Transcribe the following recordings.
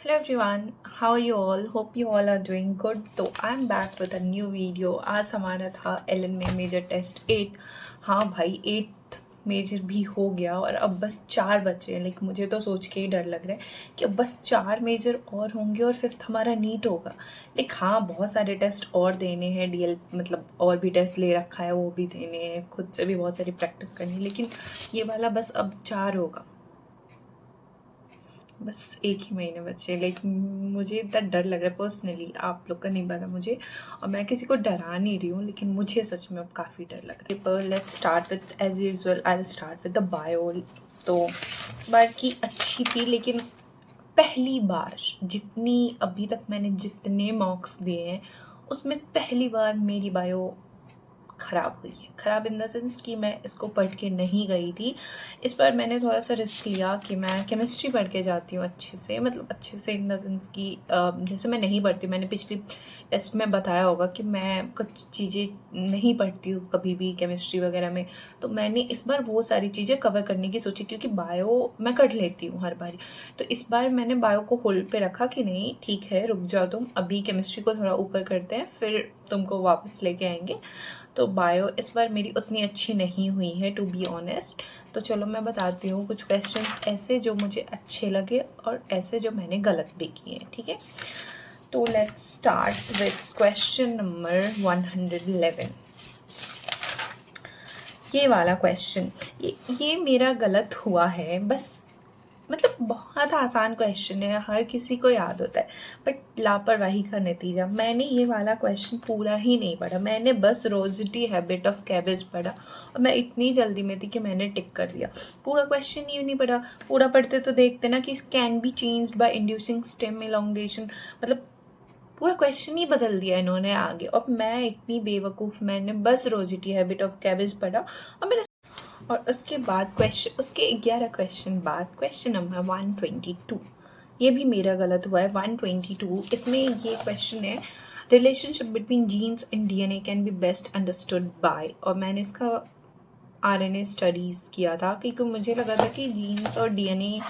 Hello everyone, how are you all? Hope you all are doing good. तो I'm back with a new video. आज हमारा था Elon में major test 8। हाँ भाई 8 मेजर भी हो गया और अब बस 4 बचे हैं। लाइक मुझे तो सोच के ही डर लग रहा है कि अब बस 4 मेजर और होंगे और 5th हमारा नीट होगा। लाइक हाँ बहुत सारे टेस्ट और देने हैं, डीएल मतलब और भी टेस्ट ले रखा है वो भी देने हैं, खुद से भी बहुत सारी प्रैक्टिस करनी है, लेकिन ये वाला बस अब 4 होगा। बस 1 ही महीने बचे। लाइक मुझे इतना डर लग रहा है पर्सनली, आप लोग का नहीं पता मुझे, और मैं किसी को डरा नहीं रही हूँ, लेकिन मुझे सच में अब काफ़ी डर लग रहा है। Let's start with as usual, I will start with the bio. तो बार की अच्छी थी, लेकिन पहली बार जितनी अभी तक मैंने जितने मॉक्स दिए हैं उसमें पहली बार मेरी बायो ख़राब हुई है। ख़राब इन द सेंस कि मैं इसको पढ़ के नहीं गई थी। इस बार मैंने थोड़ा सा रिस्क लिया कि मैं केमिस्ट्री पढ़ के जाती हूँ अच्छे से, मतलब अच्छे से इन द सेंस कि जैसे मैं नहीं पढ़ती, मैंने पिछली टेस्ट में बताया होगा कि मैं कुछ चीज़ें नहीं पढ़ती हूँ कभी भी केमिस्ट्री वगैरह में। तो मैंने इस बार वो सारी चीज़ें कवर करने की सोची, क्योंकि बायो मैं कर लेती हूँ हर बार। तो इस बार मैंने बायो को होल्ड पे रखा कि नहीं ठीक है रुक जाओ तुम, अभी केमिस्ट्री को थोड़ा ऊपर करते हैं फिर तुमको वापस लेके आएंगे। तो बायो इस बार मेरी उतनी अच्छी नहीं हुई है टू बी ऑनेस्ट। तो चलो मैं बताती हूँ कुछ क्वेश्चंस ऐसे जो मुझे अच्छे लगे और ऐसे जो मैंने गलत भी किए हैं, ठीक है। तो let's start with question number 111। ये वाला क्वेश्चन ये मेरा गलत हुआ है, बस मतलब बहुत आसान क्वेश्चन है, हर किसी को याद होता है, बट लापरवाही का नतीजा। मैंने ये वाला क्वेश्चन पूरा ही नहीं पढ़ा, मैंने बस रोजिटी हैबिट ऑफ कैबेज पढ़ा और मैं इतनी जल्दी में थी कि मैंने टिक कर दिया। पूरा क्वेश्चन ही नहीं पढ़ा। पूरा पढ़ते तो देखते ना कि can be changed by inducing stem elongation, मतलब पूरा क्वेश्चन ही बदल दिया इन्होंने आगे। और मैं इतनी बेवकूफ़, मैंने बस रोजिटी हैबिट ऑफ कैबेज पढ़ा और मैंने, और उसके बाद क्वेश्चन, उसके 11 क्वेश्चन बाद क्वेश्चन नंबर 122, ये भी मेरा गलत हुआ है। 122 इसमें ये क्वेश्चन है, relationship between genes and DNA can be best understood by, और मैंने इसका आरएनए स्टडीज़ किया था क्योंकि मुझे लगा था कि जीन्स और डीएनए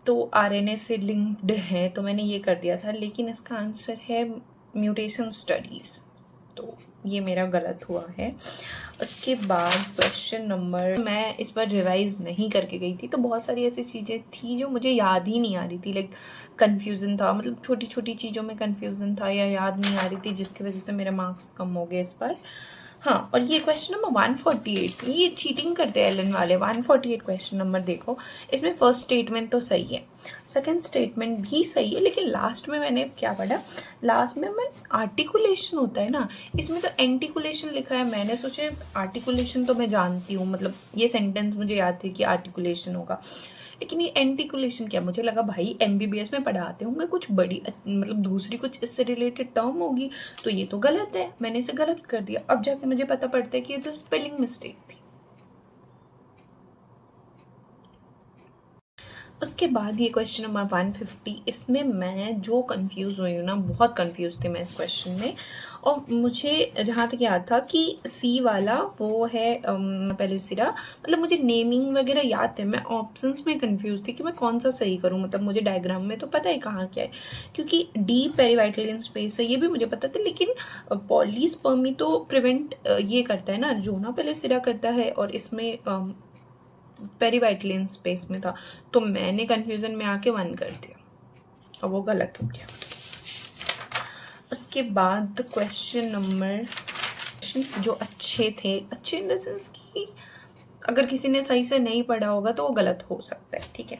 तो आरएनए से लिंक्ड है, तो मैंने ये कर दिया था, लेकिन इसका आंसर है म्यूटेशन स्टडीज़। तो ये मेरा गलत हुआ है। उसके बाद क्वेश्चन नंबर, मैं इस बार रिवाइज नहीं करके गई थी, तो बहुत सारी ऐसी चीज़ें थी जो मुझे याद ही नहीं आ रही थी। लाइक कन्फ्यूज़न था, मतलब छोटी छोटी चीज़ों में कन्फ्यूज़न था या याद नहीं आ रही थी, जिसकी वजह से मेरे मार्क्स कम हो गए इस बार। हाँ, और ये क्वेश्चन नंबर 148, ये चीटिंग करते हैं एलन वाले। 148 क्वेश्चन नंबर देखो, इसमें फर्स्ट स्टेटमेंट तो सही है, सेकंड स्टेटमेंट भी सही है, लेकिन लास्ट में मैंने क्या पढ़ा, लास्ट में मैं आर्टिकुलेशन होता है ना, इसमें तो एंटिकुलेशन लिखा है। मैंने सोचा आर्टिकुलेशन तो मैं जानती हूँ, मतलब ये सेंटेंस मुझे याद है कि आर्टिकुलेशन होगा, लेकिन ये एंटिकुलेशन क्या, मुझे लगा भाई एमबीबीएस में पढ़ाते होंगे कुछ बड़ी, मतलब दूसरी कुछ इससे रिलेटेड टर्म होगी, तो ये तो गलत है, मैंने इसे गलत कर दिया। अब जाके मुझे पता पड़ता है कि ये तो स्पेलिंग मिस्टेक थी। उसके बाद ये क्वेश्चन नंबर 150, इसमें मैं जो कंफ्यूज हुई हूँ ना, बहुत कंफ्यूज थी मैं इस क्वेश्चन में। और मुझे जहाँ तक याद था कि सी वाला वो है पहले सिरा, मतलब मुझे नेमिंग वगैरह याद थे, मैं ऑप्शंस में कंफ्यूज थी कि मैं कौन सा सही करूँ। मतलब मुझे डायग्राम में तो पता है कहाँ क्या है, क्योंकि डी पेरीवाइटल स्पेस है ये भी मुझे पता था, लेकिन पॉलीस्पर्मी तो प्रिवेंट ये करता है ना, जो ना पहले सिरा करता है, और इसमें पेरीवाइटलिन स्पेस में था, तो मैंने कंफ्यूजन में आके 1 कर दिया और वो गलत हो गया। उसके बाद क्वेश्चन नंबर, क्वेश्चंस जो अच्छे थे, अच्छे इन द सेंस कि अगर किसी ने सही से नहीं पढ़ा होगा तो वो गलत हो सकता है, ठीक है।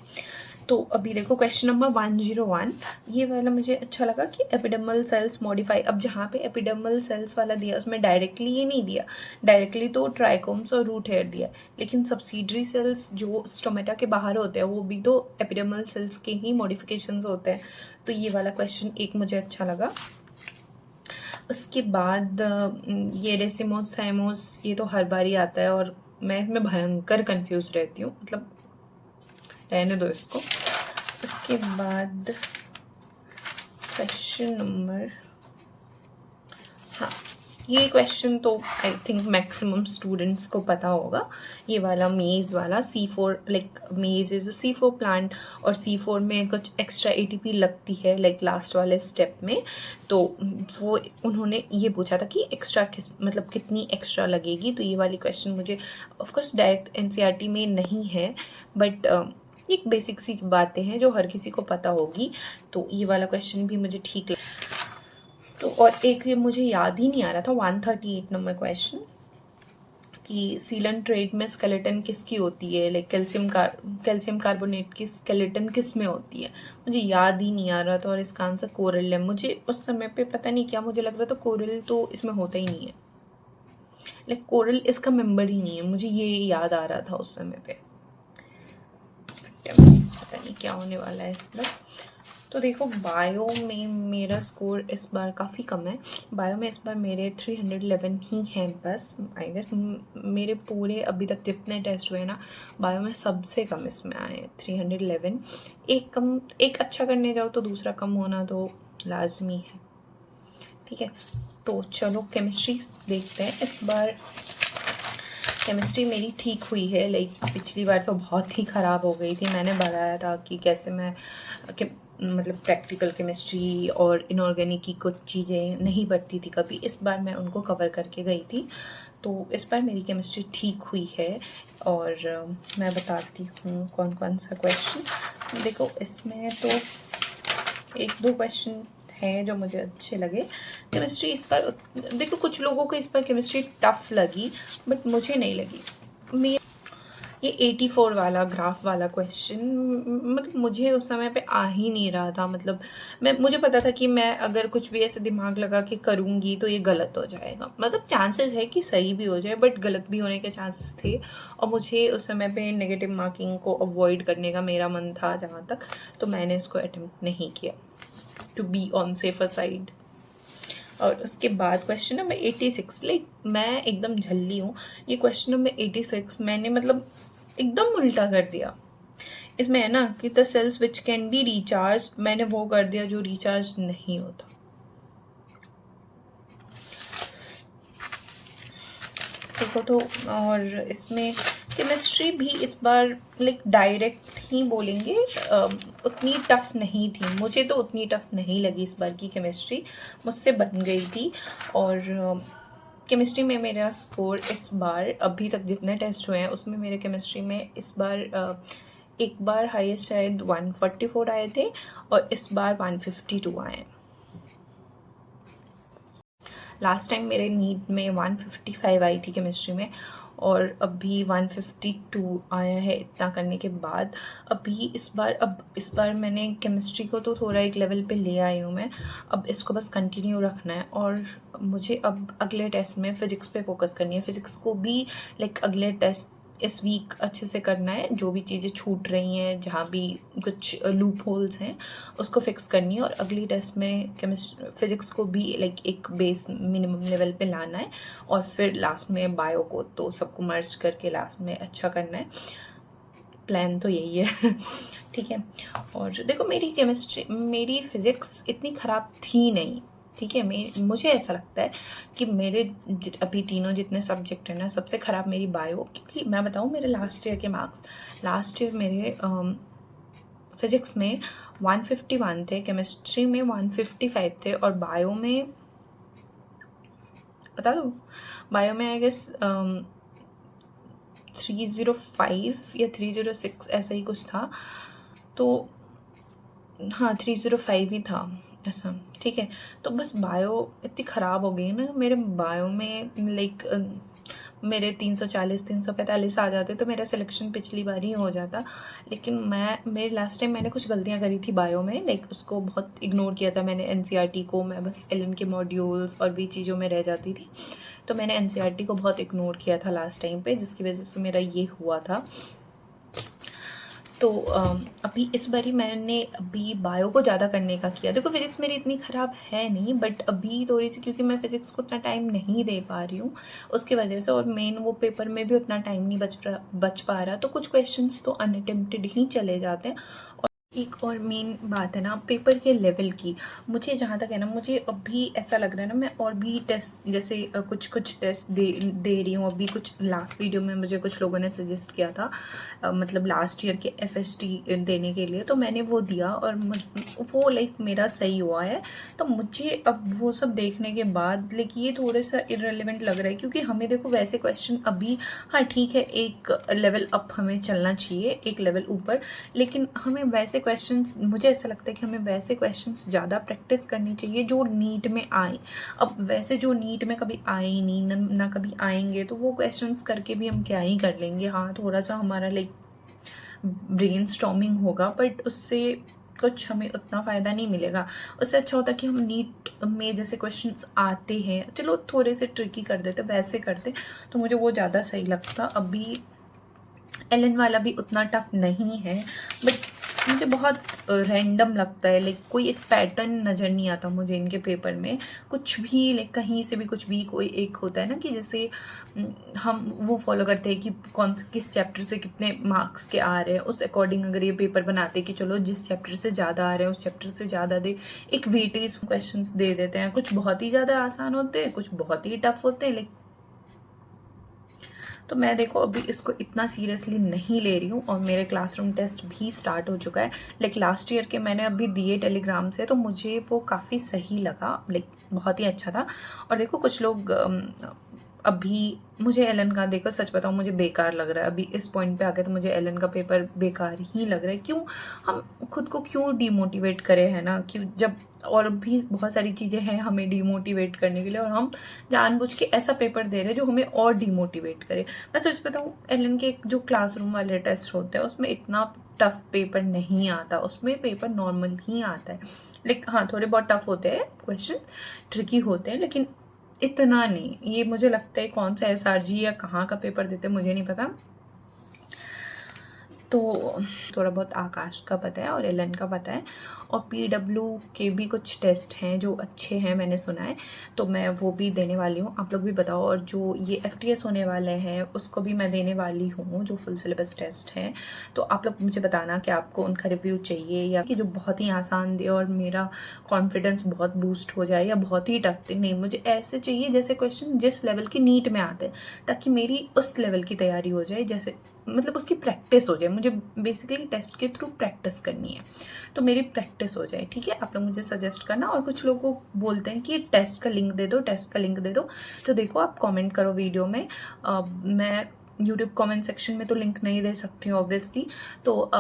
तो अभी देखो क्वेश्चन नंबर 101, ये वाला मुझे अच्छा लगा कि एपिडर्मल सेल्स मॉडिफाई। अब जहाँ पे एपिडर्मल सेल्स वाला दिया उसमें डायरेक्टली ये नहीं दिया, डायरेक्टली तो ट्राइकोम्स और रूट हेयर दिया, लेकिन सब्सिडरी सेल्स जो स्टोमेटा के बाहर होते हैं वो भी तो एपिडर्मल सेल्स के ही मॉडिफिकेशंस होते हैं। तो ये वाला क्वेश्चन एक मुझे अच्छा लगा। उसके बाद ये रेसिमोस साइमोस, ये तो हर बार ही आता है और मैं इसमें भयंकर कंफ्यूज रहती हूँ, मतलब रहने दो इसको। उसके बाद क्वेश्चन नंबर, हाँ ये क्वेश्चन तो आई थिंक मैक्सिमम स्टूडेंट्स को पता होगा। ये वाला मेज़ वाला C4, लाइक मेज़ इज C4 प्लांट, और C4 में कुछ एक्स्ट्रा ATP लगती है लाइक लास्ट वाले स्टेप में। तो वो उन्होंने ये पूछा था कि एक्स्ट्रा मतलब कितनी एक्स्ट्रा लगेगी। तो ये वाली क्वेश्चन मुझे ऑफकोर्स डायरेक्ट NCERT में नहीं है, बट एक बेसिक सी बातें हैं जो हर किसी को पता होगी। तो ये वाला क्वेश्चन भी मुझे ठीक लगा। तो और एक ये मुझे याद ही नहीं आ रहा था 138 नंबर क्वेश्चन, कि सीलेंट ट्रेट में स्केलेटन किसकी होती है, लाइक कैल्शियम कार्बोनेट की स्केलेटन किस में होती है, मुझे याद ही नहीं आ रहा था। और इसका आंसर कोरल है। मुझे उस समय पे पता नहीं क्या मुझे लग रहा था कोरल तो इसमें होता ही नहीं है, लाइक कोरल इसका मेंबर ही नहीं है, मुझे ये याद आ रहा था उस समय पे। पता नहीं क्या होने वाला है इस बार। तो देखो बायो में मेरा स्कोर इस बार काफ़ी कम है। बायो में इस बार मेरे 311 ही हैं बस। आई गेस मेरे पूरे अभी तक जितने टेस्ट हुए ना, बायो में सबसे कम इसमें आए हैं 311। एक अच्छा करने जाओ तो दूसरा कम होना तो लाजमी है। ठीक है, तो चलो केमिस्ट्री देखते हैं। इस बार केमिस्ट्री मेरी ठीक हुई है। लाइक पिछली बार तो बहुत ही ख़राब हो गई थी। मैंने बताया था कि कैसे मैं मतलब प्रैक्टिकल केमिस्ट्री और इनऑर्गेनिक की कुछ चीज़ें नहीं पढ़ती थी कभी। इस बार मैं उनको कवर करके गई थी। तो इस बार मेरी केमिस्ट्री ठीक हुई है। और मैं बताती हूँ कौन कौन सा क्वेश्चन। देखो इसमें तो एक दो क्वेश्चन है जो मुझे अच्छे लगे। केमिस्ट्री इस पर देखो कुछ लोगों को इस पर केमिस्ट्री टफ लगी, बट मुझे नहीं लगी। ये 84 वाला ग्राफ वाला क्वेश्चन मतलब मुझे उस समय पे आ ही नहीं रहा था। मतलब मुझे पता था कि मैं अगर कुछ भी ऐसे दिमाग लगा के करूँगी तो ये गलत हो जाएगा। मतलब चांसेस है कि सही भी हो जाए, बट गलत भी होने के चांसेस थे। और मुझे उस समय पे नेगेटिव मार्किंग को अवॉइड करने का मेरा मन था जहाँ तक, तो मैंने इसको अटेम्प्ट नहीं किया, to be on safer side. और उसके बाद क्वेश्चन नंबर 86, लाइक मैं एकदम झल्ली हूँ। ये क्वेश्चन नंबर 86 मैंने मतलब एकदम उल्टा कर दिया। इसमें है ना कि the cells which can be recharge, मैंने वो कर दिया जो रिचार्ज नहीं होता। देखो तो, और इसमें केमिस्ट्री भी इस बार लाइक डायरेक्ट ही बोलेंगे उतनी टफ नहीं थी। मुझे तो उतनी टफ नहीं लगी इस बार की केमिस्ट्री, मुझसे बन गई थी। और केमिस्ट्री में मेरा स्कोर इस बार अभी तक जितने टेस्ट हुए हैं उसमें मेरे केमिस्ट्री में इस बार एक बार हाईएस्ट शायद 144 आए थे, और इस बार 152 आए हैं। लास्ट टाइम मेरे नीट में 155 आई थी केमिस्ट्री में, और अभी 152 आया है इतना करने के बाद। इस बार मैंने केमिस्ट्री को तो थोड़ा एक लेवल पे ले आई हूँ मैं। अब इसको बस कंटिन्यू रखना है, और मुझे अब अगले टेस्ट में फ़िज़िक्स पे फोकस करनी है। फ़िज़िक्स को भी लाइक अगले टेस्ट इस वीक अच्छे से करना है। जो भी चीज़ें छूट रही हैं, जहाँ भी कुछ लूप होल्स हैं, उसको फिक्स करनी है। और अगली टेस्ट में फ़िज़िक्स को भी लाइक एक बेस मिनिमम लेवल पे लाना है, और फिर लास्ट में बायो को तो सबको मर्ज करके लास्ट में अच्छा करना है। प्लान तो यही है। ठीक है, और देखो मेरी फ़िज़िक्स इतनी ख़राब थी नहीं। ठीक है, मुझे ऐसा लगता है कि मेरे अभी तीनों जितने सब्जेक्ट हैं ना, सबसे ख़राब मेरी बायो। क्योंकि मैं बताऊँ मेरे लास्ट ईयर के मार्क्स, लास्ट ईयर मेरे फ़िज़िक्स में 151 थे, केमिस्ट्री में 155 थे, और बायो में बता दूँ, बायो में आई गेस 305 या 306 ऐसा ही कुछ था। तो हाँ 305 ही था ऐसा। ठीक है, तो बस बायो इतनी ख़राब हो गई ना मेरे बायो में, लाइक मेरे 340 345 आ जाते तो मेरा सिलेक्शन पिछली बार ही हो जाता। लेकिन मेरे लास्ट टाइम मैंने कुछ गलतियाँ करी थी बायो में, लाइक उसको बहुत इग्नोर किया था मैंने NCERT को। मैं बस LN के मॉड्यूल्स और भी चीज़ों में रह जाती थी, तो मैंने NCERT को बहुत इग्नोर किया था लास्ट टाइम पे, जिसकी वजह से मेरा ये हुआ था। तो अभी इस बारी मैंने अभी बायो को ज़्यादा करने का किया। देखो फ़िज़िक्स मेरी इतनी ख़राब है नहीं, बट अभी थोड़ी सी, क्योंकि मैं फ़िज़िक्स को उतना टाइम नहीं दे पा रही हूँ उसकी वजह से, और मेन वो पेपर में भी उतना टाइम नहीं बच पा रहा, तो कुछ क्वेश्चंस तो अनअटेम्प्टेड ही चले जाते हैं। एक और मेन बात है ना पेपर के लेवल की, मुझे जहाँ तक है ना, मुझे अभी ऐसा लग रहा है ना मैं और भी टेस्ट जैसे कुछ कुछ टेस्ट दे रही हूँ अभी। कुछ लास्ट वीडियो में मुझे कुछ लोगों ने सजेस्ट किया था मतलब लास्ट ईयर के FST देने के लिए, तो मैंने वो दिया और वो लाइक मेरा सही हुआ है। तो मुझे अब वो सब देखने के बाद लाइक ये थोड़ा सा इररिलेवेंट लग रहा है, क्योंकि हमें देखो वैसे क्वेश्चन अभी, हाँ ठीक है एक लेवल अप हमें चलना चाहिए, एक लेवल ऊपर, लेकिन हमें वैसे क्वेश्चंस, मुझे ऐसा लगता है कि हमें वैसे क्वेश्चंस ज़्यादा प्रैक्टिस करनी चाहिए जो नीट में आए। अब वैसे जो नीट में कभी आए ही नहीं ना कभी आएंगे, तो वो क्वेश्चंस करके भी हम क्या ही कर लेंगे। हाँ थोड़ा सा हमारा लाइक ब्रेन स्टॉर्मिंग होगा, बट उससे कुछ हमें उतना फ़ायदा नहीं मिलेगा। उससे अच्छा होता है कि हम नीट में जैसे क्वेश्चंस आते हैं चलो थोड़े से ट्रिकी कर देते, वैसे करते, तो मुझे वो ज़्यादा सही लगता। अभी एलन वाला भी उतना टफ नहीं है, बट मुझे बहुत रैंडम लगता है, लाइक कोई एक पैटर्न नज़र नहीं आता मुझे इनके पेपर में। कुछ भी लाइक कहीं से भी कुछ भी कोई एक होता है ना कि जैसे हम वो फॉलो करते हैं कि किस चैप्टर से कितने मार्क्स के आ रहे हैं, उस अकॉर्डिंग अगर ये पेपर बनाते हैं कि चलो जिस चैप्टर से ज़्यादा आ रहे हैं उस चैप्टर से ज़्यादा दे, एक वेटेज क्वेश्चंस दे देते हैं। कुछ बहुत ही ज़्यादा आसान होते हैं, कुछ बहुत ही टफ होते हैं, लाइक तो मैं देखो अभी इसको इतना सीरियसली नहीं ले रही हूँ। और मेरे क्लासरूम टेस्ट भी स्टार्ट हो चुका है, लाइक लास्ट ईयर के मैंने अभी दिए टेलीग्राम से, तो मुझे वो काफ़ी सही लगा, लाइक बहुत ही अच्छा था। और देखो कुछ लोग अभी मुझे एलन का देखो सच बताऊँ मुझे बेकार लग रहा है अभी इस पॉइंट पे आके, तो मुझे एलन का पेपर बेकार ही लग रहा है। क्यों हम खुद को क्यों डिमोटिवेट करें, है ना, क्यों, जब और भी बहुत सारी चीज़ें हैं हमें डिमोटिवेट करने के लिए, और हम जानबूझ के ऐसा पेपर दे रहे हैं जो हमें और डिमोटिवेट करे। मैं सच बताऊँ एलन के जो क्लासरूम वाले टेस्ट होते हैं उसमें इतना टफ पेपर नहीं आता, उसमें पेपर नॉर्मल ही आता है। लाइक हाँ थोड़े बहुत टफ होते हैं क्वेश्चन, ट्रिकी होते हैं, लेकिन इतना नहीं। ये मुझे लगता है कौन सा SRG या कहाँ का पेपर देते हैं मुझे नहीं पता, तो थोड़ा बहुत आकाश का पता है और एलन का पता है। और PW के भी कुछ टेस्ट हैं जो अच्छे हैं मैंने सुना है, तो मैं वो भी देने वाली हूँ, आप लोग भी बताओ। और जो ये FTS होने वाले हैं उसको भी मैं देने वाली हूँ, जो फुल सिलेबस टेस्ट हैं। तो आप लोग मुझे बताना कि आपको उनका रिव्यू चाहिए या कि जो बहुत ही आसान दे और मेरा कॉन्फिडेंस बहुत बूस्ट हो जाए, या बहुत ही टफ दे। नहीं, मुझे ऐसे चाहिए जैसे क्वेश्चन जिस लेवल की नीट में आते हैं, ताकि मेरी उस लेवल की तैयारी हो जाए, जैसे मतलब उसकी प्रैक्टिस हो जाए। मुझे बेसिकली टेस्ट के थ्रू प्रैक्टिस करनी है, तो मेरी प्रैक्टिस हो जाए। ठीक है, आप लोग मुझे सजेस्ट करना। और कुछ लोग को बोलते हैं कि टेस्ट का लिंक दे दो, टेस्ट का लिंक दे दो, तो देखो आप कमेंट करो वीडियो में। मैं यूट्यूब कमेंट सेक्शन में तो लिंक नहीं दे सकती हूँ ऑब्वियसली, तो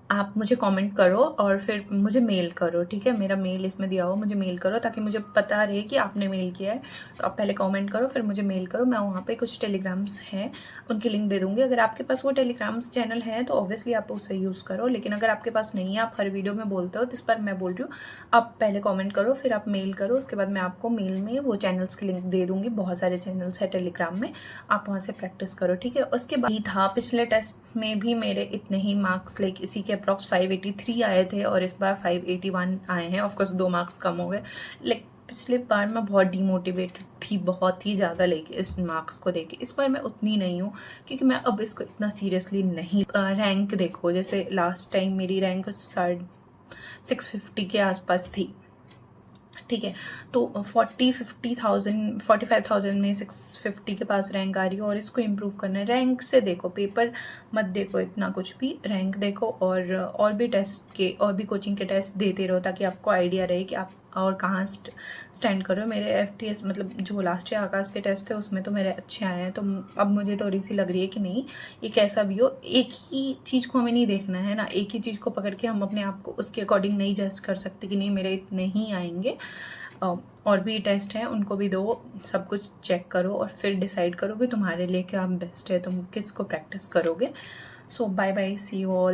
आप मुझे कमेंट करो और फिर मुझे मेल करो। ठीक है, मेरा मेल इसमें दिया हुआ, मुझे मेल करो ताकि मुझे पता रहे कि आपने मेल किया है। तो आप पहले कमेंट करो फिर मुझे मेल करो, मैं वहाँ पे कुछ टेलीग्राम्स हैं उनकी लिंक दे दूँगी। अगर आपके पास वो टेलीग्राम्स चैनल है तो ऑब्वियसली आप उसे यूज़ करो, लेकिन अगर आपके पास नहीं है, आप हर वीडियो में बोलते हो, तो इस पर मैं बोल रही हूँ आप पहले कॉमेंट करो फिर आप मेल करो, उसके बाद मैं आपको मेल में वो चैनल्स की लिंक दे दूँगी। बहुत सारे चैनल्स है टेलीग्राम में, आप वहाँ से प्रैक्टिस करो। ठीक है, उसके बाद था पिछले टेस्ट में भी मेरे इतने ही मार्क्स, लाइक इसी के अप्रॉक्स 583 आए थे और इस बार 581 आए हैं। ऑफकोर्स 2 मार्क्स कम हो गए, लाइक पिछले बार मैं बहुत डीमोटिवेटेड थी, बहुत ही ज़्यादा लेके इस मार्क्स को देके। इस बार मैं उतनी नहीं हूँ क्योंकि मैं अब इसको इतना सीरियसली नहीं। रैंक देखो, जैसे लास्ट टाइम मेरी रैंक 650 के आसपास थी। ठीक है, तो 45,000 में 650 के पास रैंक आ रही है और इसको इम्प्रूव करना है। रैंक से देखो, पेपर मत देखो इतना कुछ भी, रैंक देखो और भी टेस्ट के और भी कोचिंग के टेस्ट देते रहो ताकि आपको आइडिया रहे कि आप और कहाँ स्टैंड करो। मेरे FTS मतलब जो लास्ट ईयर आकाश के टेस्ट थे उसमें तो मेरे अच्छे आए हैं, तो अब मुझे थोड़ी सी लग रही है कि नहीं, ये कैसा भी हो एक ही चीज़ को हमें नहीं देखना है ना, एक ही चीज़ को पकड़ के हम अपने आप को उसके अकॉर्डिंग नहीं जज कर सकते कि नहीं मेरे इतने ही आएंगे। और भी टेस्ट हैं उनको भी दो, सब कुछ चेक करो और फिर डिसाइड करो कि तुम्हारे लिए क्या बेस्ट है, तुम किसको प्रैक्टिस करोगे। So bye bye, see you all.